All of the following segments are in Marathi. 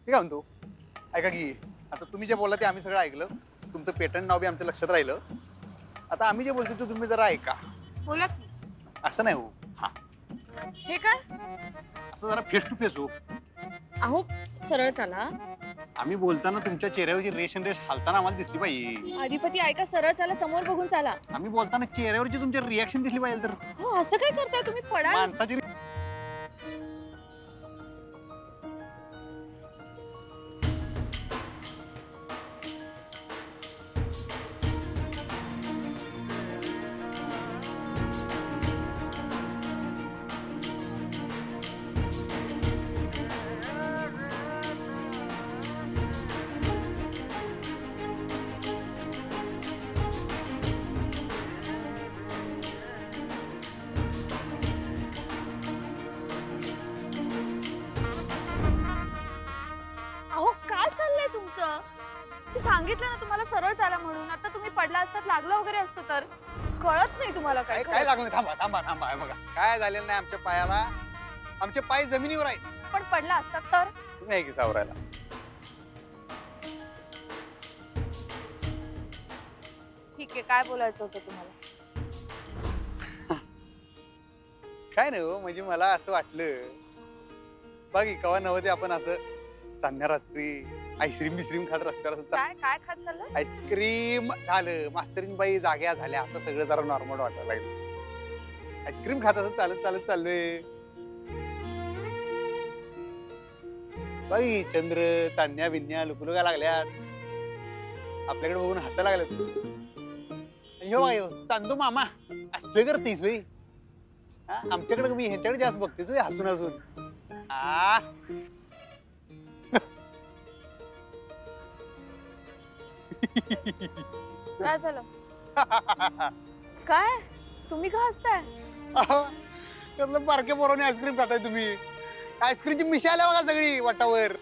मी काय म्हणतो, ऐका की आता तुम्ही जे बोलला ते आम्ही सगळं ऐकलं. तुमचं पेटंट नाव बी आमच्या लक्षात राहिलं. आता आम्ही जे बोलतो ते तुम्ही जरा ऐका. बोला की. असं नाही हो. हा, हे काय? असं जरा फेस टू फेस हो. अहो सरळ चला. आम्ही बोलताना तुमच्या चेहऱ्यावरची रेष हालताना आम्हाला दिसली पाहिजे. अधिपती ऐका, सरळ चला, समोर बघून चाला. आम्ही बोलताना चेहऱ्यावरची तुमची रिॲक्शन दिसली पाहिजे. तर हो असं काय करताय तुम्ही? पडा. माणसाची अहो काय चाललंय तुमचं? मी सांगितलं ना तुम्हाला सरळ चाला म्हणून. आता तुम्ही पडला असतात, लागलं वगैरे असतं तर. कळत नाही तुम्हाला काय? काय लागलं? थांबा थांबा थांबा. हे बघा काय झालेलं नाही आमच्या पायाला. आमचे पाय जमिनीवर आहेत. पण पडला असतात तर? तुम्ही आहे की सावरायला. ठीक आहे, काय बोलायचं होतं तुम्हाला? काय नाही हो, म्हणजे मला असं वाटलं बाकी कवा नव्हते आपण असं चांगल्या रात्री आईस्क्रीम बिस्क्रीम खात रस्त्यावर असं काय काय खात चाललं? आईस्क्रीम झालं. मास्तरीन बाई जाग्या झाल्या. आता सगळं जरा नॉर्मल वाटायला लागलं. आईस्क्रीम खात असं चालत चालत चाललोय. बाई चंद्र चांदण्या बिन्या लुकलुका लागल्यात. आपल्याकडे बघून हसायला लागल्यात. ह्यो चांदू मामा असं करतेस बाई. आमच्याकडे मी ह्याच्याकडे जास्त बघतेस बाई हसून हसून. आ काय झालं? काय तुम्ही का हसताय? त्यातलं बारके पोराने आईस्क्रीम खाताय तुम्ही. आईस्क्रीमची मिशी आल्या बघा सगळी वाटावर.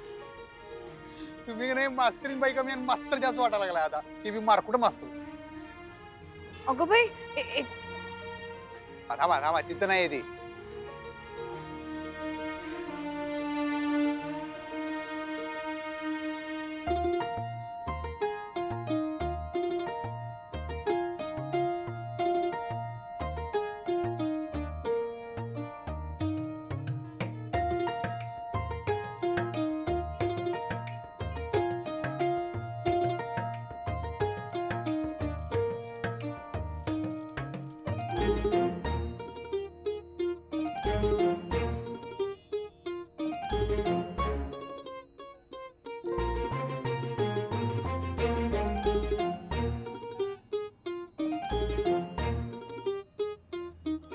तुम्ही नाही मास्तरीन बाई कमी आणि मास्तर जास्त वाटायला लागला आता. ती बी मारकुट मास्तर. अगं बाई थांबा थांबा तिथं नाही ती.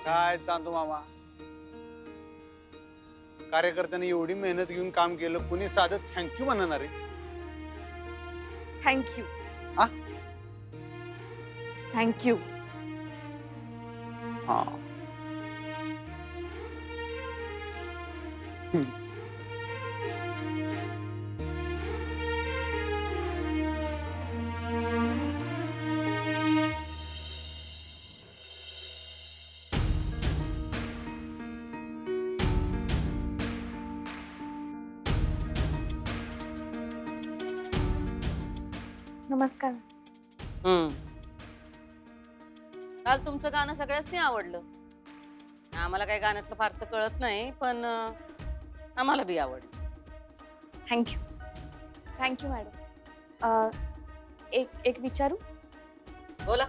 काय चांदू मामा, कार्यकर्त्यांनी एवढी मेहनत घेऊन काम केलं, कुणी साधं थँक्यू म्हणणार आहे? थँक्यू. हा? थँक्यू. हा. नमस्कार. काल तुमचं गाणं सगळ्यांनी आवडलं. आम्हाला काही गाण्यातलं फारसं कळत नाही, पण आम्हाला बी आवडलं. थँक्यू. Thank you madam. एक विचारू? बोला.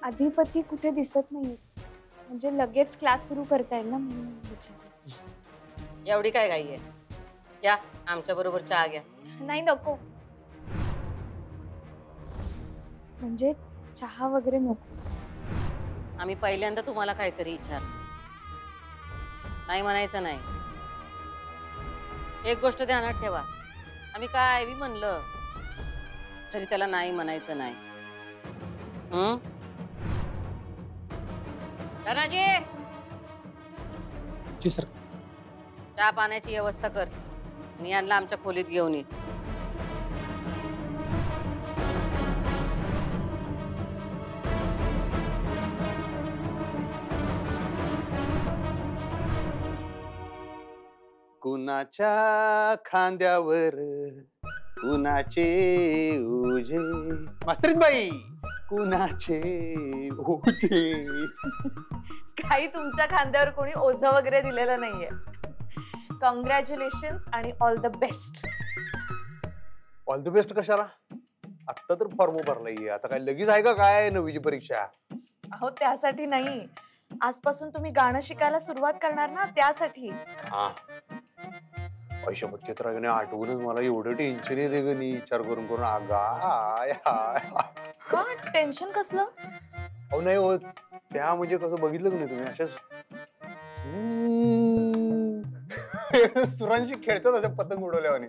अधिपती कुठे दिसत नाही, म्हणजे लगेच क्लास सुरू करता येईल ना म्हणून विचार. एवढी काय घाई आहे? या आमच्या बरोबर चहा घ्या. नाही नको, म्हणजे चहा वगैरे नको. आम्ही पहिल्यांदा तुम्हाला काहीतरी विचार, नाही म्हणायचं नाही. एक गोष्ट ध्यानात ठेवा, आम्ही काय बी म्हणलं तरी त्याला नाही म्हणायचं नाही. धनाजी, जी सर. चहा पाण्याची व्यवस्था कर आणि यांना आमच्या खोलीत घेऊन ये. कुणाच्या खांद्यावर कुणाचे ओझे, मास्तरीन बाई कुणाचे ओझे. काही तुमच्या खांद्यावर कोणी ओझं वगैरे दिलेलं नाहीये. कॉंग्रॅच्युलेशन आणि all the best. All the best कशाला? आत्ता तर फॉर्म भरलाय, आता काय लगेच आहे का काय नवीची परीक्षा? अहो त्यासाठी नाही, आजपासून तुम्ही गाणं शिकायला सुरुवात करणार ना, त्यासाठी. हा पैशा चित्राने आठवूनच मला एवढं टेन्शन येते ग नी, विचार करून करून. आगाय का टेन्शन कसलं? अहो नाही होत त्या, म्हणजे कसं बघितलं की नाही तुम्ही अशाच सुरांशी खेळतात अशा पतंग उडवल्यावाने,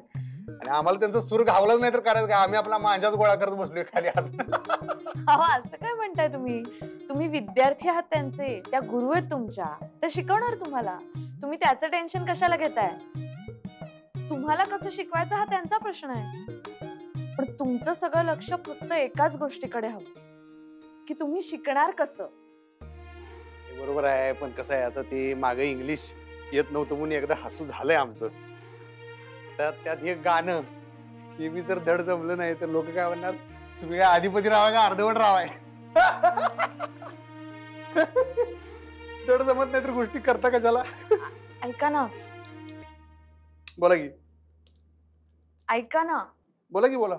आणि आम्हाला त्यांचा सूर घावलाच नाही तर करायचं काय? आम्ही आपला मांजाच गोळा करत बसलोय खाली. अहो असं काय म्हणताय तुम्ही? तुम्ही विद्यार्थी आहात त्यांचे, त्या गुरु आहेत तुमच्या, ते शिकवणार तुम्हाला. तुम्ही त्याचं टेन्शन कशाला घेताय? तुम्हाला कसं शिकवायचं हा त्यांचा प्रश्न आहे, पण तुमचं सगळं लक्ष फक्त एकाच गोष्टीकडे हवं की तुम्ही शिकणार कसं. बरोबर आहे, पण कसं आहे आता ते मागे इंग्लिश येत नव्हतं म्हणून एकदा हसू झालंय आमचं. त्यात हे गाणं हे मी जर धड जमलं नाही तर लोक काय म्हणणार, तुम्ही काय अधिपती राहाय का अर्धवट राहाय? धड जमत नाही तर गोष्टी करता कशाला? ऐका ना, बोला की ऐका ना. बोला की बोला.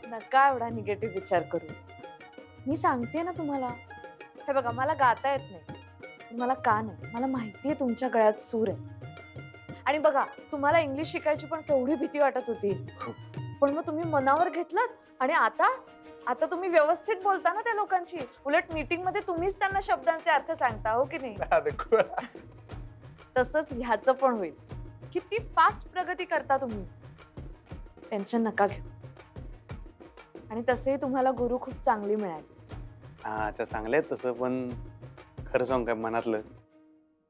नका एवढा निगेटिव्ह विचार करू. मी सांगते ना तुम्हाला, हे बघा मला गाता येत नाही, मला का नाही, मला माहितीये तुमच्या गळ्यात सूर आहे. आणि बघा तुम्हाला इंग्लिश शिकायची पण केवढी भीती वाटत होती, पण मग तुम्ही मनावर घेतलं आणि आता तुम्ही व्यवस्थित बोलता ना त्या लोकांची. उलट मीटिंग मध्ये तुम्हीच त्यांना शब्दांचे अर्थ सांगता, हो की नाही? तसंच ह्याचं पण होईल. किती फास्ट प्रगती करता तुम्ही, टेन्शन नका घेऊ. आणि तसेही तुम्हाला गुरु खूप चांगली मिळाली. हा त्या चांगल्या आहेत तसं, पण खरं सांग काय मनातलं,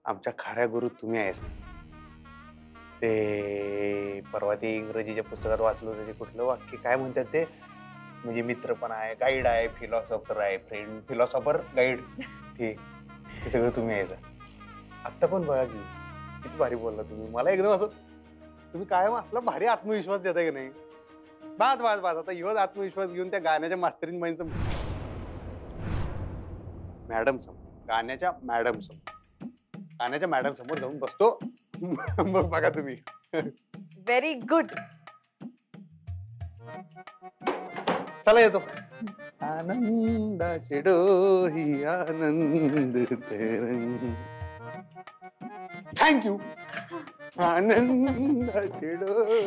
आमच्या खऱ्या गुरु तुम्ही आहेस. ते परवा ते इंग्रजीच्या पुस्तकात वाचलं होतं, ते कुठलं वाक्य काय म्हणतात ते, म्हणजे मित्र पण आहे, गाईड आहे, फिलॉसॉफर आहे, फ्रेंड फिलॉसॉफर गाईड, ते सगळं तुम्ही यायचं. आत्ता पण बघा की किती भारी बोलला तुम्ही. मला एकदम असं, तुम्ही कायम असला भारी आत्मविश्वास देताय की नाही. बास बास बास, आता ह्योच आत्मविश्वास घेऊन त्या गाण्याच्या मास्तरीन बाईंचं, मॅडम समोर, गाण्याच्या मॅडम समोर जाऊन बसतो. मग बघा तुम्ही. Very good. चला येतो. आनंदाचे डोही आनंद तरंग. थँक्यू. आनंदाचे डोही.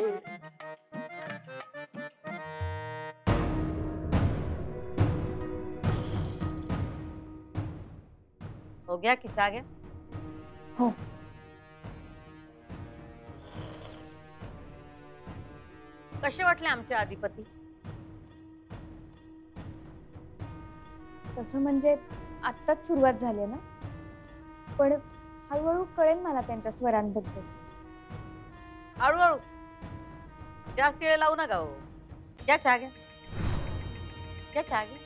हो गया की चहा घ्या. हो. कसे वाटले आमचे अधिपती? तसं म्हणजे आत्ताच सुरुवात झाली ना, पण हळूहळू कळेल मला त्यांच्या स्वरांबद्दल. हळूहळू, जास्त वेळ लावू नका हो. घ्या चहा घ्या. घ्या चहा घ्या.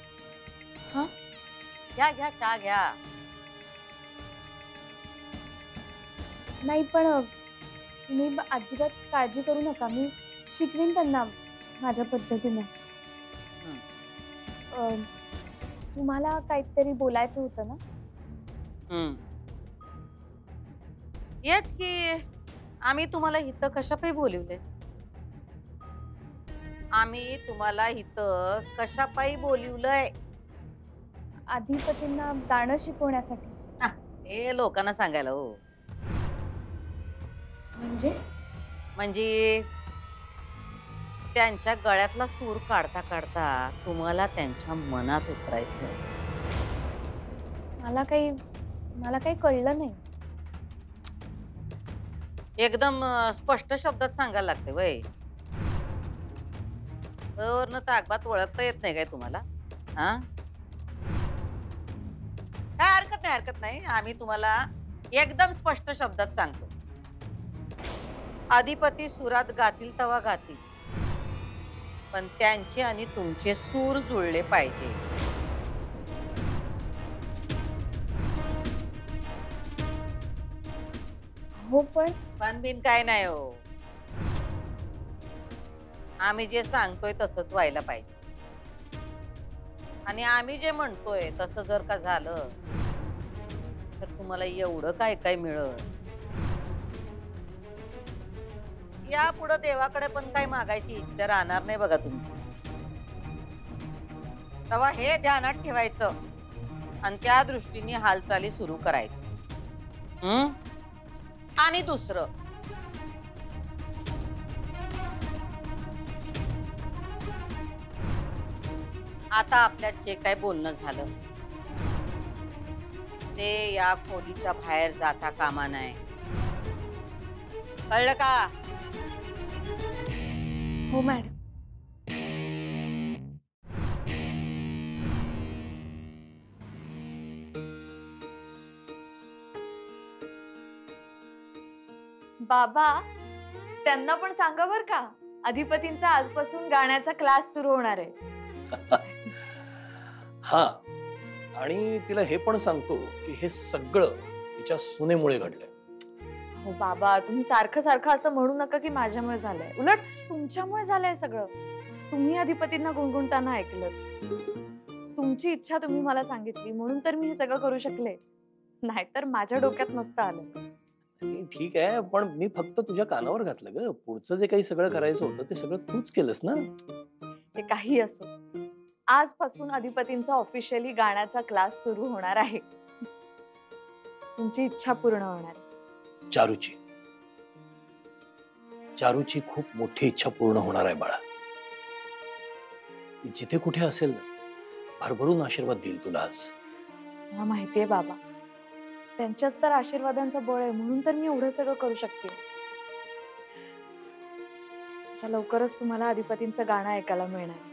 हा घ्या घ्या चहा घ्या. नाही, पण तुम्ही अजिबात काळजी करू नका, मी शिकवीन त्यांना माझ्या पद्धतीने. तुम्हाला काहीतरी बोलायचं होतं ना? हेच की आम्ही तुम्हाला इथं कशापायी बोलवले? आम्ही तुम्हाला इथं कशापायी बोलवलंय? अधिपतींना गाणं शिकवण्यासाठी. हे लोकांना सांगायला हो. म्हणजे त्यांच्या गळ्यातला सूर काढता काढता तुम्हाला त्यांच्या मनात उतरायचं. मला काही कळलं नाही. एकदम स्पष्ट शब्दात सांगायला लागते वय. न ताकबात ओळखता येत नाही काय तुम्हाला? हा, काय हरकत नाही. आम्ही तुम्हाला एकदम स्पष्ट शब्दात सांगतो. अधिपती सुरात गातील तवा गातील, पण त्यांचे आणि तुमचे सूर जुळले पाहिजे. हो पण पण बिन काय नाही हो. आम्ही जे सांगतोय तसंच व्हायला पाहिजे. आणि आम्ही जे म्हणतोय तसं जर का झालं तर तुम्हाला एवढं काय काय मिळत. यापुढे देवाकडे पण काही मागायची इच्छा राहणार नाही बघा तुमची. तेव्हा हे ध्यानात ठेवायचं आणि त्या दृष्टीने हालचाली सुरू करायची. आणि दुसरं, आता आपल्यात जे काय बोलणं झालं ते या खोलीच्या बाहेर जाता कामा नये. कळलं का? हो मॅडम. बाबा, त्यांना पण सांगा बर का, अधिपतींचा आजपासून गाण्याचा क्लास सुरू होणार आहे. हा, आणि तिला हे पण सांगतो की हे सगळं तिच्या सुनेमुळे घडलंय. हो बाबा, तुम्ही सारखं सारखं असं म्हणू नका की माझ्यामुळे झालंय. उलट तुमच्यामुळे झालंय सगळं. तुम्ही अधिपतींना गुणगुणताना ऐकलं. तुमची इच्छा तुम्ही मला सांगितली म्हणून तर मी हे सगळं करू शकले. नाहीतर माझ्या डोक्यात नसतं आलं. ठीक आहे, पण मी फक्त तुझ्या कानावर घातलं ग. पुढचं जे काही सगळं करायचं होतं ते सगळं तूच केलंस ना. ते काही असो, आजपासून अधिपतींचा ऑफिशियली गाण्याचा क्लास सुरू होणार आहे. तुमची इच्छा पूर्ण होणार आहे. चारूची खूप मोठी इच्छा पूर्ण होणार आहे बाळा. ती जिथे कुठे असेल भरभरून आशीर्वाद देईल तुला आज. मला माहितीये बाबा, त्यांच्याच तर आशीर्वादांचं बळ आहे म्हणून तर मी एवढं सगळं करू शकते. आता लवकरच तुम्हाला अधिपतींचं गाणं ऐकायला मिळणार.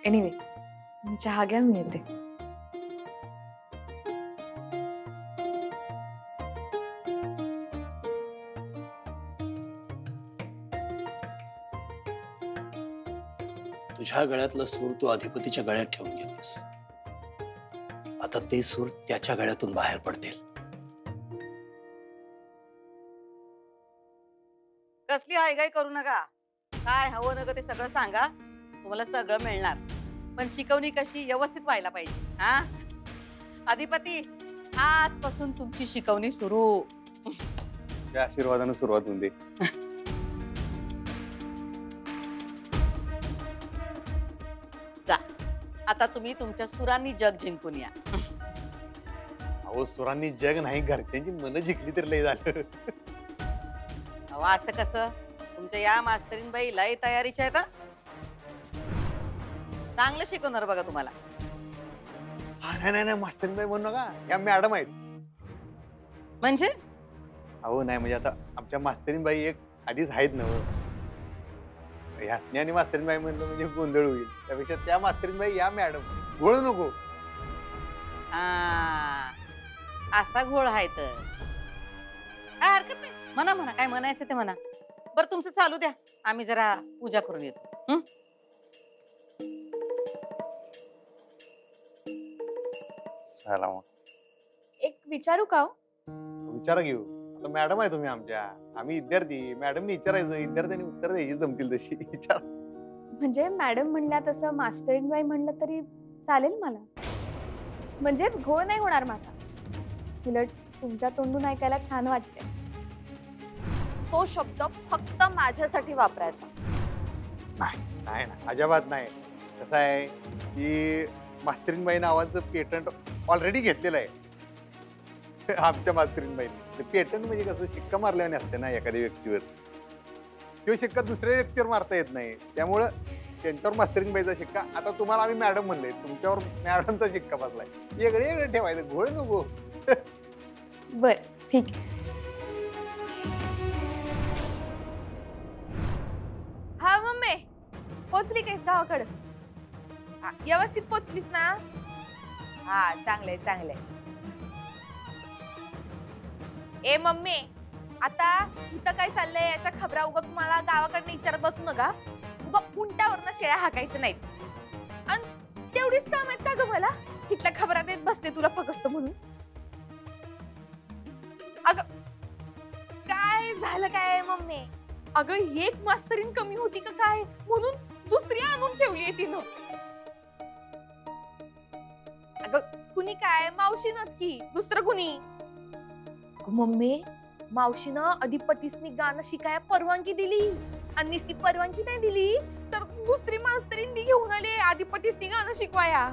एनिवे, तुम्ही चहा घ्या, मी येते. तुझ्या गळ्यातलं सूर तू अधिपतीच्या गळ्यात ठेवून गेलीस. आता ते सूर त्याच्या गळ्यातून बाहेर पडतील. कसली हायगाय करू नका. काय हवं नका ते सगळं सांगा, तुम्हाला सगळं मिळणार. पण शिकवणी कशी व्यवस्थित व्हायला पाहिजे. हा, अधिपती, आजपासून तुमची शिकवणी सुरू. त्या आशीर्वादानं सुरुवात होऊन दे. जा, आता तुम्ही तुमच्या सुरांनी जग जिंकून या. अहो, सुरांनी जग नाही, घरच्यांची मन जिंकली तर लय झालं. अहो, असं कसं? तुमच्या या मास्तरीन बाई लय तयारीच्या आहेत. चांगलं शिकवणार बघा तुम्हाला. नाही मास्तरीन बाई म्हणू नका, या मॅडम आहेत. म्हणजे अहो नाही, म्हणजे आता आमच्या मास्तरीन बाई एक आधीच आहेत ना. ह्यासनी आणि मास्तरीन बाई म्हणलं म्हणजे गोंधळ होईल. त्यापेक्षा त्या मास्तरीन बाई या मॅडम. गोळू नको. असा घोळ आहे तर काय हरकत नाही. म्हणा म्हणा, काय म्हणायचं ते म्हणा. बरं, तुमचं चालू द्या, आम्ही जरा पूजा करून येतो. चला मग. एक विचारू का? विचारा घेऊ. आता मॅडम आहे तुम्ही आमच्या, आम्ही विद्यार्थी. मॅडमनी विचारायचं, विद्यार्थ्यांनी उत्तर द्यायची जमतील तशी. विचार. म्हणजे मॅडम म्हणल्या तसं मास्टरीन बाई म्हणलं तरी चालेल मला. म्हणजे घोळ नाही होणार माझा. उलट तुमच्या तोंडून ऐकायला छान वाटते. तो शब्द फक्त माझ्यासाठी वापरायचा. नाही ना, अजिबात नाही. कसं आहे की मास्तरीनबाई नावाचं पेटंट ऑलरेडी घेतलेलं आहे आमच्या मास्तरीनबाईने. पेटंट म्हणजे कसं शिक्का मारल्याने असते ना एखाद्या व्यक्तीवर. तो शिक्का दुसऱ्या व्यक्तीवर मारता येत नाही. त्यामुळं त्यांच्यावर मास्तरीनबाईचा शिक्का. आता तुम्हाला आम्ही मॅडम म्हणले, तुमच्यावर मॅडमचा शिक्का बसलाय. वेगळे वेगळे ठेवायचं, घोळ नको. बर ठीक आहे. हा मम्मी, पोचली काहीस गावाकडं? व्यवस्थित पोचलीस ना? हा चांगलंय चांगलंय. ए मम्मी, आता इथं काय चाललंय याच्या खबरा उगा तुम्हाला गावाकडनं विचारत बसू नका. उगा उंटावरनं शेळ्या हाकायच्या नाहीत. आणि तेवढीच काम आहेत का ग मला? इथल्या खबरा देत बसते तुला फकस्त म्हणून. अगं काय झालं काय मम्मी? अगं एक मास्तरीन कमी होती का काय म्हणून दुसरी आणून ठेवली आहे तिनं. अगं कुणी काय, मावशीनच की, दुसरं कुणी? मम्मी, मावशीनं अधिपतीसनी गाणं शिकाय परवानगी दिली. आणि नुसती परवानगी नाही दिली तर दुसरी मास्तरीन बी घेऊन आले अधिपतीसनी गाणं शिकवाया.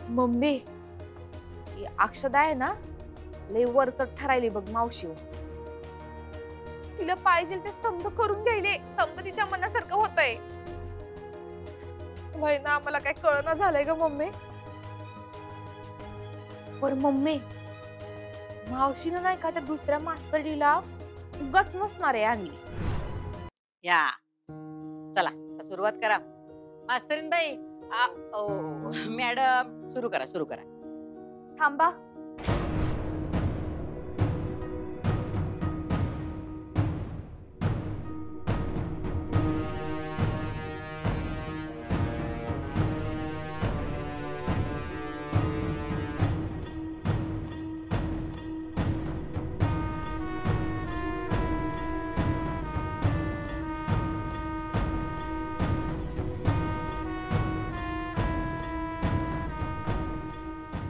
मम्मी, ही अक्षदा आहे ना, लय वरचढ ठरायली बघ मावशीवर. तिला पाहिजे ते समज करून घ्यायले, समज तिच्या मनासारखं होतंय. वय ना, मला काय कळना झालंय ग मम्मी. पर मम्मी, मावशीनं नाही का त्या दुसऱ्या मास्तरीला उगाच नसणार आहे आणली. या चला सुरुवात करा. मास्तरीन बाई, मॅडम सुरू करा सुरू करा. थांबा.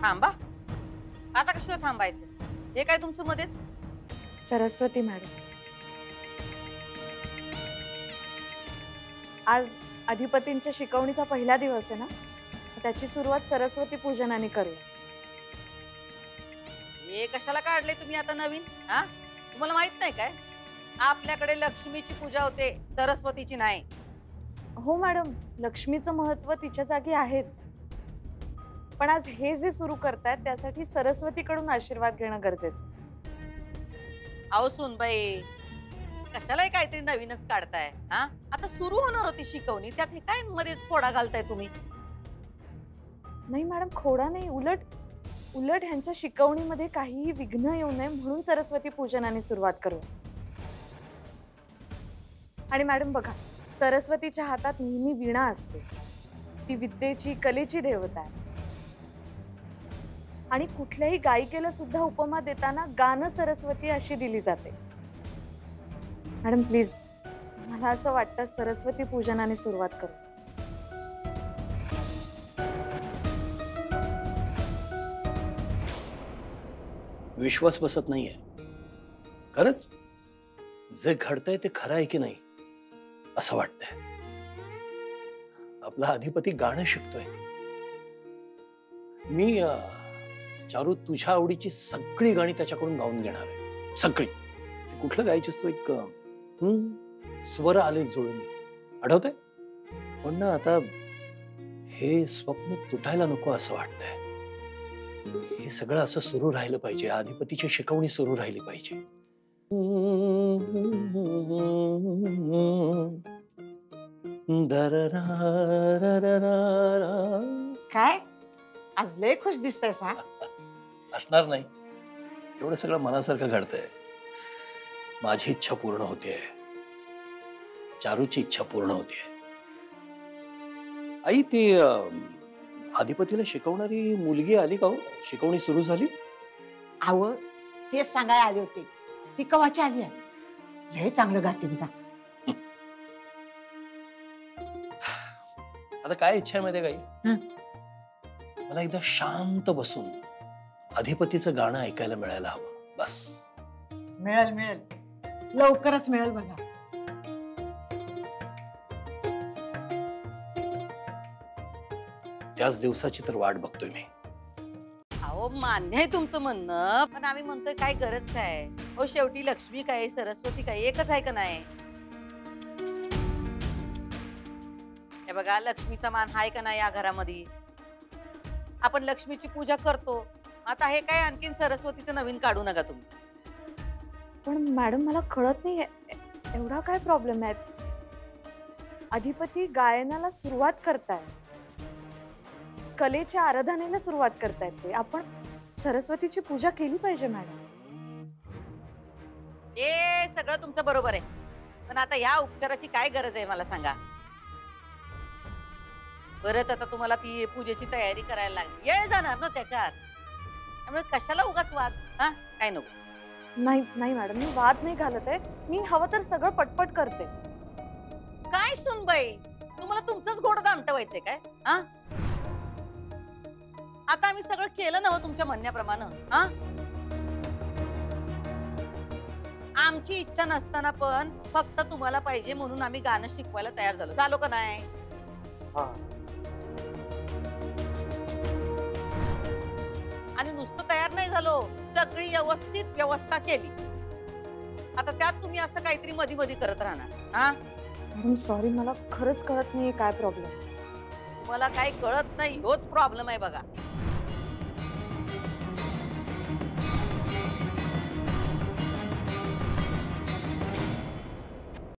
थांबा. आता कशाला थांबायचं? हे काय तुमचं मध्येच? सरस्वती मॅडम, आज अधिपतींच्या शिकवणीचा पहिला दिवस आहे ना, त्याची सुरुवात सरस्वती पूजनाने करूया. हे कशाला काढले तुम्ही आता नवीन? हा, तुम्हाला माहित नाही काय? आपल्याकडे लक्ष्मीची पूजा होते, सरस्वतीची नाही. हो मॅडम, लक्ष्मीचं महत्व तिच्या जागी आहेच, पण आज हे जे सुरू करतायत त्यासाठी सरस्वतीकडून आशीर्वाद घेणं गरजेचं. अहो सुनबाई, कशाला काहीतरी नवीनच काढताय? हा, आता सुरू होणार होती शिकवणी, त्यात हे काय मध्येच खोडा घालताय तुम्ही? नाही मॅडम, खोडा नाही, उलट उलट ह्यांच्या शिकवणीमध्ये काहीही विघ्न येऊ नये म्हणून सरस्वती पूजनाने सुरुवात करूया. आणि मॅडम बघा, सरस्वतीच्या हातात नेहमी वीणा असते. ती विद्येची, कलेची देवता आहे. आणि कुठल्याही गायिकेला सुद्धा उपमा देताना गाणं सरस्वती अशी दिली जाते. मॅडम प्लीज, मला असं वाटतं सरस्वती पूजनाने सुरुवात करू. विश्वास बसत नाहीये खरंच. जे घडतंय ते खरं आहे की नाही असं वाटतंय. आपला अधिपती गाणं शिकतोय. मी चारू, तुझ्या आवडीची सगळी गाणी त्याच्याकडून गाऊन घेणार आहे, सगळी. ते कुठलं गायचीस तो? एक स्वर आले जुळून, आठवतंय? पण ना आता हे स्वप्न तुटायला नको असं वाटतंय. हे सगळं असं सुरू राहिलं पाहिजे. अधिपतीची शिकवणी सुरू राहिली पाहिजे. काय आज लय खुश दिसतंय सा? असणार नाही, एवढं सगळं मनासारखं घडतंय. माझी इच्छा पूर्ण होतीये, चारूची इच्छा पूर्ण होतीये. आई, ती अधिपतीला शिकवणारी मुलगी आली का हो? शिकवणी सुरू झाली? आव तेच सांगायला आले होते. ती कवाची आली आहे? लय चांगलं गाते बघा. आता काय इच्छा आहे माहितीये काही? मला एकदा शांत बसून अधिपतीचं गाणं ऐकायला मिळायला हवं, बस. मिळेल मिळेल, लवकरच मिळेल बघा. त्याच दिवसाची तर वाट बघतोय मी. अहो मान्य आहे तुमचं म्हणणं, पण आम्ही म्हणतोय काय गरज काय? हो शेवटी लक्ष्मी काय सरस्वती काय एकच आहे का नाही? हे बघा, लक्ष्मीचा मान हाय का नाही या घरामध्ये? आपण लक्ष्मीची पूजा करतो, आता हे काय आणखीन सरस्वतीचं नवीन काढू नका तुम्ही. पण मॅडम मला कळत नाही एवढा काय प्रॉब्लेम आहे. अधिपती गायनाला सुरुवात करताय, कलेच्या आराधनेला सुरुवात करतायत ते. आपण सरस्वतीची पूजा केली पाहिजे मॅडम. हे सगळं तुमचं बरोबर आहे, पण आता ह्या उपचाराची काय गरज आहे मला सांगा. परत आता तुम्हाला ती पूजेची तयारी करायला लागली, येळ जाणार ना त्याच्यात. त्यामुळे कशाला उगाच वाद. हा काय नको. नाही नाही मॅडम, मी वाद नाही घालत आहे. मी हवं तर सगळं पटपट करते. काय सुनबाई, तुम्हाला तुमचंच घोडं दामटवायचंय काय? हा आता आम्ही सगळं केलं ना हो तुमच्या म्हणण्याप्रमाणे. हा आमची इच्छा नसताना पण फक्त तुम्हाला पाहिजे म्हणून आम्ही गाणं शिकवायला तयार झालो. झालो का नाही? आणि नुसतं तयार नाही झालो, सगळी व्यवस्थित व्यवस्था केली. आता त्यात तुम्ही असं काहीतरी मधी मधी करत राहणार. हा मॅडम सॉरी, मला खरंच कळत नाहीये काय प्रॉब्लेम. तुम्हाला काही कळत नाही, होच प्रॉब्लेम आहे बघा.